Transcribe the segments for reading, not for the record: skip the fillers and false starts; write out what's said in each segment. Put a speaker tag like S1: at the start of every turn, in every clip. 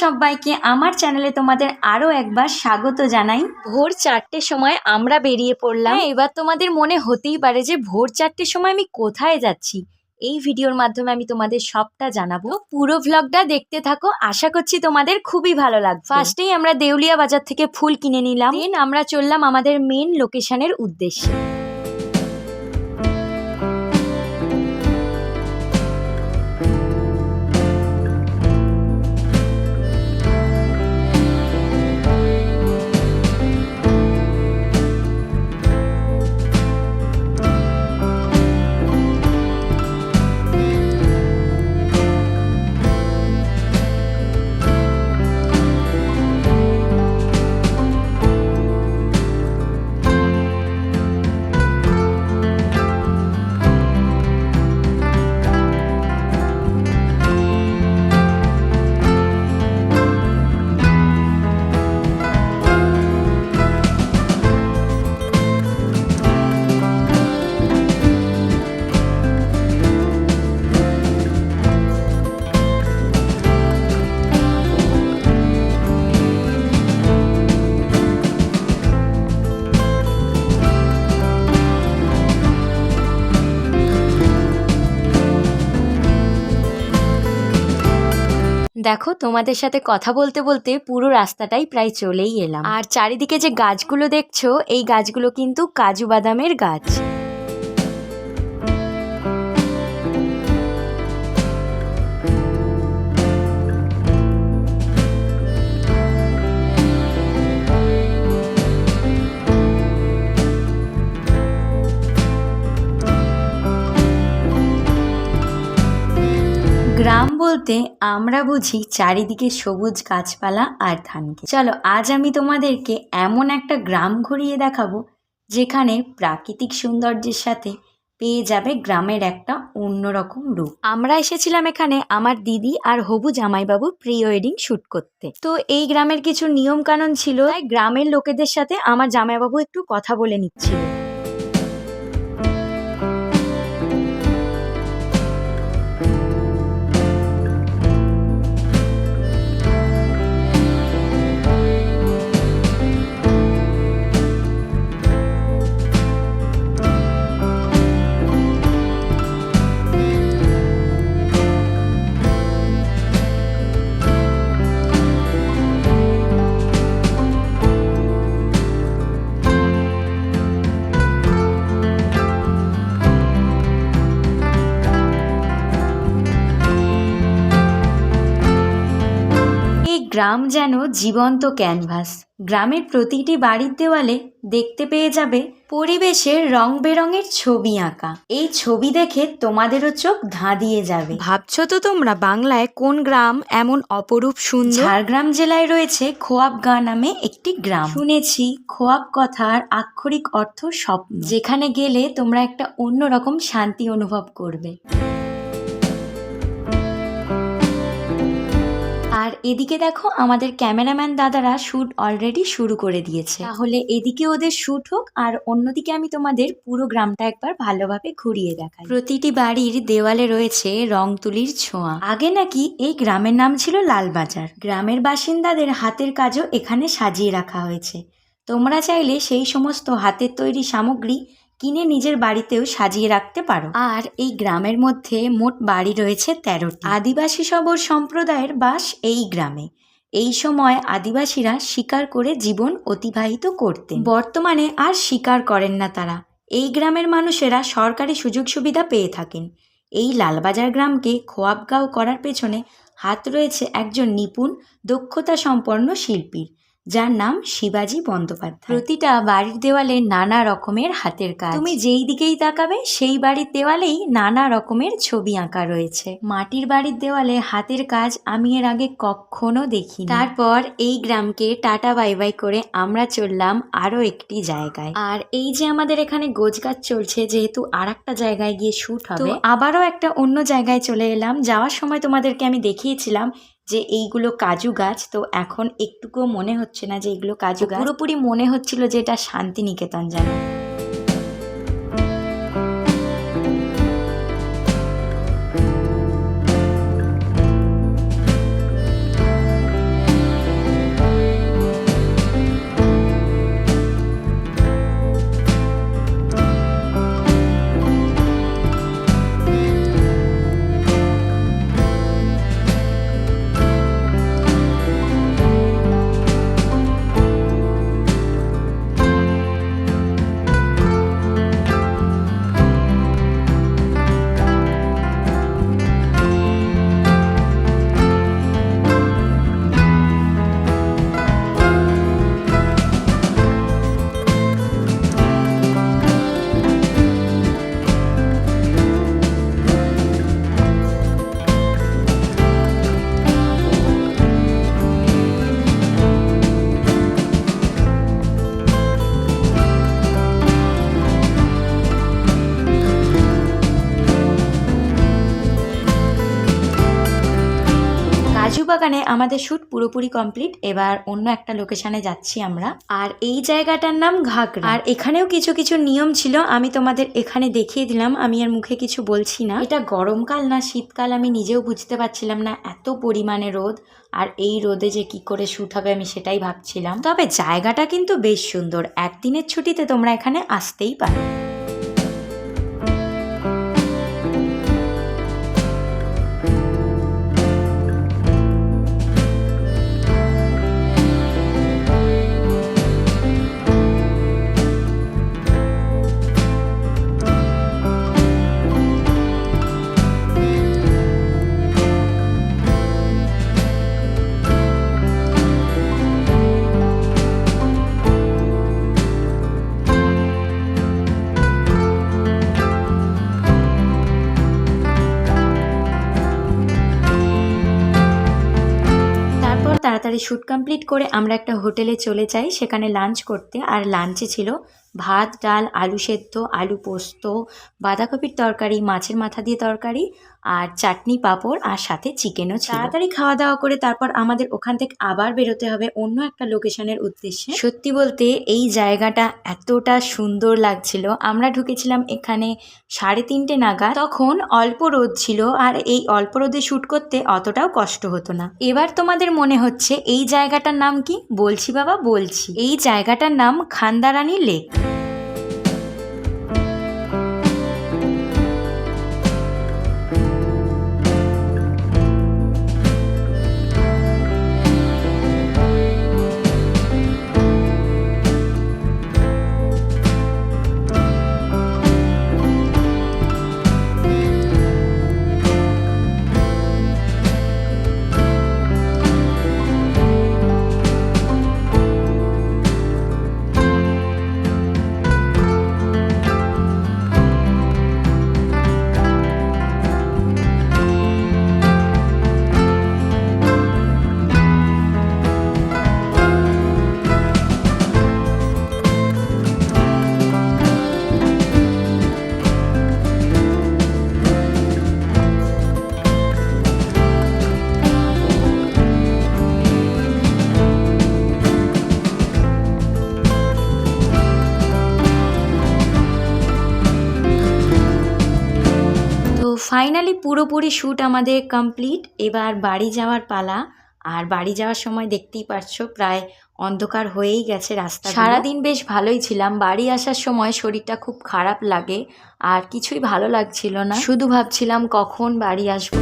S1: সবাইকে আমার চ্যানেলে তোমাদের আরও একবার স্বাগত জানাই। ভোর 4টের সময় আমরা বেরিয়ে পড়লাম। এবার তোমাদের মনে হতেই পারে যে ভোর 4টের সময় আমি কোথায় যাচ্ছি। এই ভিডিওর মাধ্যমে আমি তোমাদের সবটা জানাবো। পুরো ভ্লগটা দেখতে থাকো, আশা করছি তোমাদের খুবই ভালো লাগবে। ফার্স্টেই আমরা দেউলিয়া বাজার থেকে ফুল কিনে নিলাম, দেন আমরা চললাম আমাদের মেন লোকেশনের উদ্দেশ্যে। দেখো, তোমাদের সাথে কথা বলতে বলতে পুরো রাস্তাটাই প্রায় চলেই এলাম। আর চারিদিকে যে গাছগুলো দেখছো, এই গাছগুলো কিন্তু কাজু বাদামের গাছ। গ্রাম বলতে আমরা বুঝি চারিদিকে সবুজ গাছপালা আর ধানক্ষেত। চলো, আজ আমি তোমাদেরকে এমন একটা গ্রাম ঘুরিয়ে দেখাবো যেখানে প্রাকৃতিক সৌন্দর্যের সাথে পেয়ে যাবে গ্রামের একটা অন্যরকম রূপ। আমরা এসেছিলাম এখানে আমার দিদি আর হবু জামাইবাবু প্রি ওয়েডিং শ্যুট করতে। তো এই গ্রামের কিছু নিয়ম কানুন ছিল, তাই গ্রামের লোকেদের সাথে আমার জামাইবাবু একটু কথা বলে নিচ্ছিল। গ্রাম যেন জীবন্ত ক্যানভাস। গ্রামের প্রতিটি বাড়ির দেওয়ালে দেখতে পেয়ে যাবে পরিবেশের রং বেরঙের ছবি আঁকা। এই ছবি দেখে তোমাদেরও চোখ ধাঁধিয়ে যাবে। ভাবছো তো তোমরা বাংলায় কোন গ্রাম এমন অপরূপ সুন্দর? ঝাড়গ্রাম জেলায় রয়েছে খোয়াবগাঁ নামে একটি গ্রাম। শুনেছি খোয়াব কথার আক্ষরিক অর্থ স্বপ্ন, যেখানে গেলে তোমরা একটা অন্যরকম শান্তি অনুভব করবে। আর এদিকে দেখো, আমাদের ক্যামেরাম্যান দাদারা শ্যুট অলরেডি শুরু করে দিয়েছে। তাহলে এদিকে ওদের শ্যুট হোক, আর অন্যদিকে আমি তোমাদের পুরো গ্রামটা একবার ভালোভাবে ঘুরিয়ে দেখাই। প্রতিটি বাড়ির দেওয়ালে রয়েছে রং তুলির ছোঁয়া। আগে নাকি এই গ্রামের নাম ছিল লালবাজার। গ্রামের বাসিন্দাদের হাতের কাজও এখানে সাজিয়ে রাখা হয়েছে। তোমরা চাইলে সেই সমস্ত হাতের তৈরি সামগ্রী কিনে নিজের বাড়িতেও সাজিয়ে রাখতে পারো। আর এই গ্রামের মধ্যে মোট বাড়ি রয়েছে 13টি। আদিবাসী সবর সম্প্রদায়ের বাস এই গ্রামে। এই সময় আদিবাসীরা শিকার করে জীবন অতিবাহিত করতেন। বর্তমানে আর শিকার করেন না তারা। এই গ্রামের মানুষেরা সরকারি সুযোগ সুবিধা পেয়ে থাকেন। এই লালবাজার গ্রামকে খোয়াবগাঁও করার পেছনে হাত রয়েছে একজন নিপুণ দক্ষতা সম্পন্ন শিল্পীর, যার নাম শিবাজি বন্দ্যোপাধ্যায়। প্রতিটা বাড়ির দেওয়ালে নানা রকমের হাতের কাজ। তুমি যেই দিকেই তাকাবে সেই বাড়ির দেওয়ালেই নানা রকমের ছবি আঁকা রয়েছে। মাটির বাড়ির দেওয়ালে হাতের কাজ আমি এর আগে কখনো দেখিনি। তারপর এই গ্রামকে টাটা বাই বাই করে আমরা চললাম আরো একটি জায়গায়। আর এই যে আমাদের এখানে গোছগাছ চলছে, যেহেতু আর একটা জায়গায় গিয়ে শ্যুট হবে, আবারও একটা অন্য জায়গায় চলে এলাম। যাওয়ার সময় তোমাদেরকে আমি দেখিয়েছিলাম যে এইগুলো কাজু গাছ। তো এখন একটুকুও মনে হচ্ছে না যে এগুলো কাজু গাছ, পুরোপুরি মনে হচ্ছিল যে এটা শান্তিনিকেতন যেন। ওখানে আমাদের শ্যুট পুরোপুরি কমপ্লিট। এবার অন্য একটা লোকেশনে যাচ্ছি আমরা। আর এই জায়গাটার নাম ঘাগরা। আর এখানেও কিছু কিছু নিয়ম ছিল, আমি তোমাদের এখানে দেখিয়ে দিলাম। আমি আর মুখে কিছু বলছি না। এটা গরমকাল না শীতকাল আমি নিজেও বুঝতে পারছিলাম না, এত পরিমাণে রোদ। আর এই রোদে যে কি করে শ্যুট হবে আমি সেটাই ভাবছিলাম। তবে জায়গাটা কিন্তু বেশ সুন্দর, একদিনের ছুটিতে তোমরা এখানে আসতেই পারো। তাড়াতাড়ি শ্যুট কমপ্লিট করে আমরা একটা হোটেলে চলে যাই সেখানে লাঞ্চ করতে। আর লাঞ্চে ছিল ভাত, ডাল, আলু সেদ্ধ, আলু পোস্ত, বাঁধাকপির তরকারি, মাছের মাথা দিয়ে তরকারি, আর চাটনি, পাঁপড়, আর সাথে চিকেনও ছিল। তাড়াতাড়ি খাওয়া দাওয়া করে তারপর আমাদের ওখান থেকে আবার বেরোতে হবে অন্য একটা লোকেশনের উদ্দেশ্যে। সত্যি বলতে এই জায়গাটা এতটা সুন্দর লাগছিল। আমরা ঢুকেছিলাম এখানে 3:30 নাগাদ, তখন অল্প রোদ ছিল। আর এই অল্প রোদে শ্যুট করতে অতটাও কষ্ট হতো না। এবার তোমাদের মনে হচ্ছে এই জায়গাটার নাম কি? বলছি বাবা, বলছি। এই জায়গাটার নাম খান্দারানী লেক। ফাইনালি পুরোপুরি শ্যুট আমাদের কমপ্লিট। এবার বাড়ি যাওয়ার পালা। আর বাড়ি যাওয়ার সময় দেখতেই পারছো প্রায় অন্ধকার হয়েই গেছে রাস্তা। সারাদিন বেশ ভালোই ছিলাম, বাড়ি আসার সময় শরীরটা খুব খারাপ লাগে আর কিছুই ভালো লাগছিল না, শুধু ভাবছিলাম কখন বাড়ি আসবো।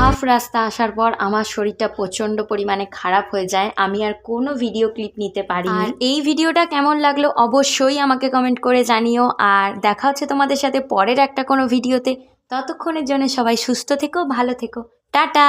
S1: হাফ রাস্তা আসার পর আমার শরীরটা প্রচণ্ড পরিমাণে খারাপ হয়ে যায়, আমি আর কোনো ভিডিও ক্লিপ নিতে পারি। আর এই ভিডিওটা কেমন লাগলো অবশ্যই আমাকে কমেন্ট করে জানিও। আর দেখা হচ্ছে তোমাদের সাথে পরের একটা কোনো ভিডিওতে। ততক্ষণের জন্য সবাই সুস্থ থেকো, ভালো থেকো, টাটা।